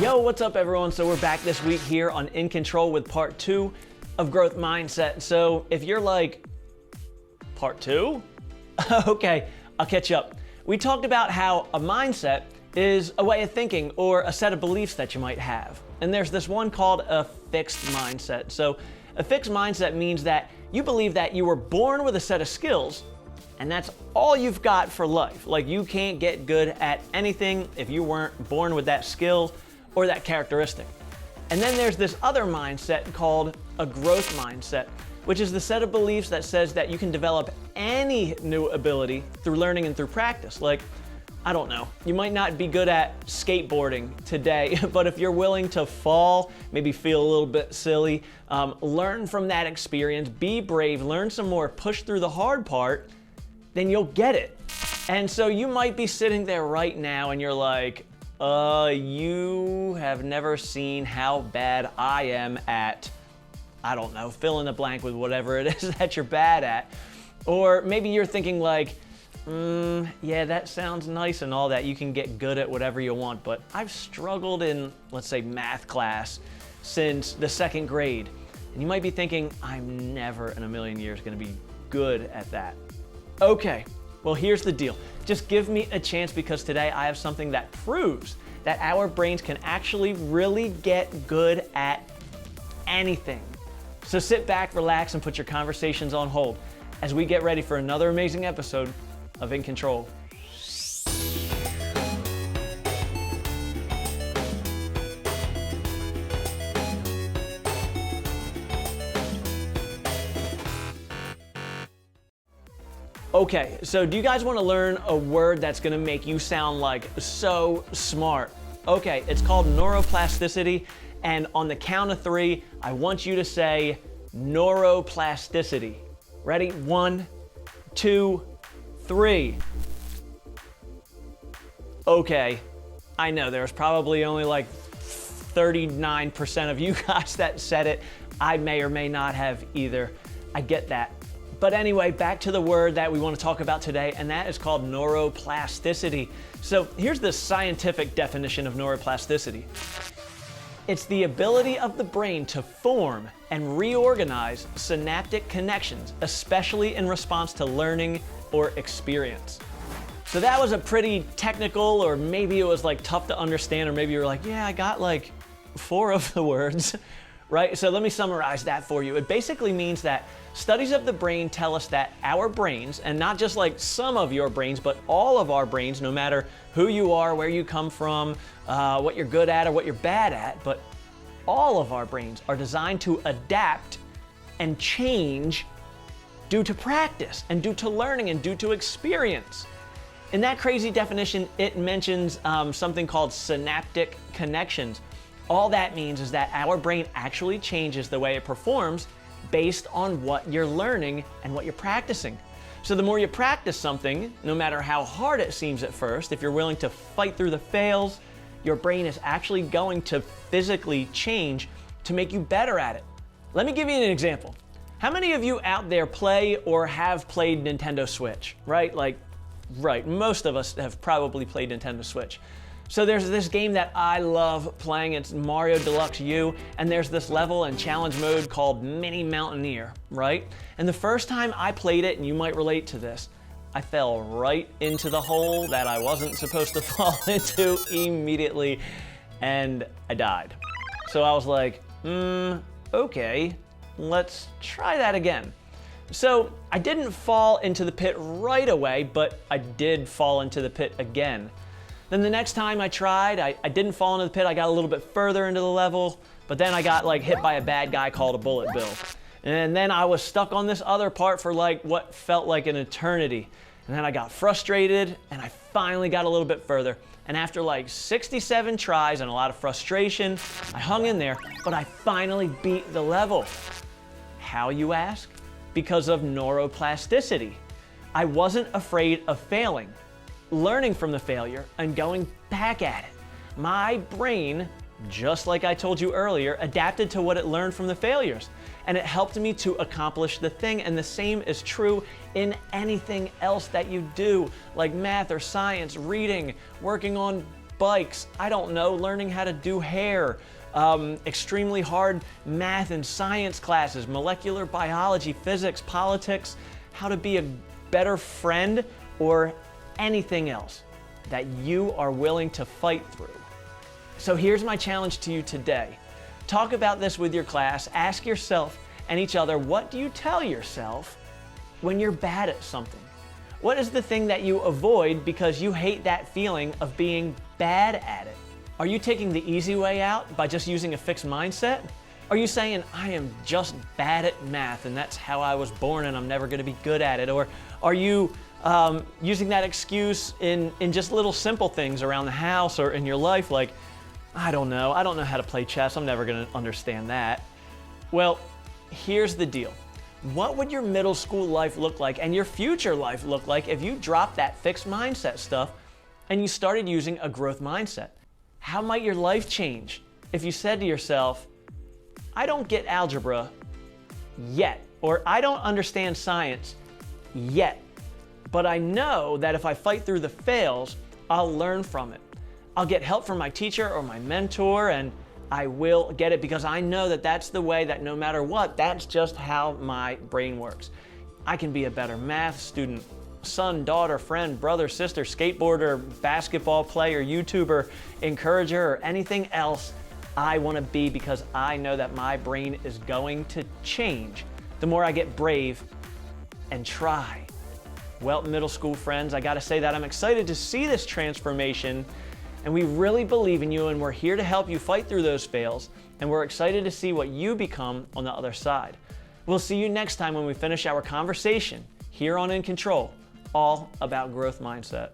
Yo, what's up everyone? So we're back this week here on In Control with part 2 of growth mindset. So if you're like, part 2? Okay, I'll catch you up. We talked about how a mindset is a way of thinking or a set of beliefs that you might have. And there's this one called a fixed mindset. So a fixed mindset means that you believe that you were born with a set of skills and that's all you've got for life. Like you can't get good at anything if you weren't born with that skill or that characteristic. And then there's this other mindset called a growth mindset, which is the set of beliefs that says that you can develop any new ability through learning and through practice. Like, I don't know, you might not be good at skateboarding today, but if you're willing to fall, maybe feel a little bit silly, learn from that experience, be brave, learn some more, push through the hard part, then you'll get it. And so you might be sitting there right now and you're like, you have never seen how bad I am at, I don't know, fill in the blank with whatever it is that you're bad at. Or maybe you're thinking like, yeah, that sounds nice and all that. You can get good at whatever you want, but I've struggled in, let's say, math class since the 2nd grade. And you might be thinking, I'm never in a million years gonna be good at that. Okay, well, here's the deal. Just give me a chance because today I have something that proves that our brains can actually really get good at anything. So sit back, relax, and put your conversations on hold as we get ready for another amazing episode of In Control. Okay, so do you guys want to learn a word that's going to make you sound like so smart? Okay, it's called neuroplasticity, and on the count of 3, I want you to say neuroplasticity. Ready? 1, 2, 3. Okay, I know there's probably only like 39% of you guys that said it. I may or may not have either. I get that. But anyway, back to the word that we want to talk about today, and that is called neuroplasticity. So here's the scientific definition of neuroplasticity. It's the ability of the brain to form and reorganize synaptic connections, especially in response to learning or experience. So that was a pretty technical, or maybe it was like tough to understand, or maybe you were like, yeah, I got like 4 of the words, right? So let me summarize that for you. It basically means that studies of the brain tell us that our brains, and not just like some of your brains, but all of our brains, no matter who you are, where you come from, what you're good at or what you're bad at, but all of our brains are designed to adapt and change due to practice and due to learning and due to experience. In that crazy definition, it mentions something called synaptic connections. All that means is that our brain actually changes the way it performs based on what you're learning and what you're practicing. So the more you practice something, no matter how hard it seems at first, if you're willing to fight through the fails, your brain is actually going to physically change to make you better at it. Let me give you an example. How many of you out there play or have played Nintendo Switch, right? Right, most of us have probably played Nintendo Switch. So there's this game that I love playing, it's Mario Deluxe U, and there's this level and challenge mode called Mini Mountaineer, right? And the first time I played it, and you might relate to this, I fell right into the hole that I wasn't supposed to fall into immediately, and I died. So I was like, okay, let's try that again. So I didn't fall into the pit right away, but I did fall into the pit again. Then the next time I tried, I didn't fall into the pit, I got a little bit further into the level, but then I got like hit by a bad guy called a bullet bill. And then I was stuck on this other part for like what felt like an eternity. And then I got frustrated and I finally got a little bit further. And after like 67 tries and a lot of frustration, I hung in there, but I finally beat the level. How, you ask? Because of neuroplasticity. I wasn't afraid of failing, learning from the failure and going back at it. My brain, just like I told you earlier, adapted to what it learned from the failures, and it helped me to accomplish the thing. And the same is true in anything else that you do, like math or science, reading, working on bikes, I don't know, learning how to do hair, extremely hard math and science classes, molecular biology, physics, politics, how to be a better friend, or anything else that you are willing to fight through. So here's my challenge to you today. Talk about this with your class. Ask yourself and each other, what do you tell yourself when you're bad at something? What is the thing that you avoid because you hate that feeling of being bad at it? Are you taking the easy way out by just using a fixed mindset? Are you saying, I am just bad at math and that's how I was born and I'm never going to be good at it? Or are you using that excuse in just little simple things around the house or in your life, like, I don't know how to play chess, I'm never going to understand that? Well, here's the deal. What would your middle school life look like and your future life look like if you dropped that fixed mindset stuff and you started using a growth mindset? How might your life change if you said to yourself, I don't get algebra yet, or I don't understand science yet, but I know that if I fight through the fails, I'll learn from it. I'll get help from my teacher or my mentor, and I will get it because I know that that's the way, that no matter what, that's just how my brain works. I can be a better math student, son, daughter, friend, brother, sister, skateboarder, basketball player, YouTuber, encourager, or anything else I want to be, because I know that my brain is going to change the more I get brave and try. Well, middle school friends, I got to say that I'm excited to see this transformation, and we really believe in you, and we're here to help you fight through those fails, and we're excited to see what you become on the other side. We'll see you next time when we finish our conversation here on In Control, all about growth mindset.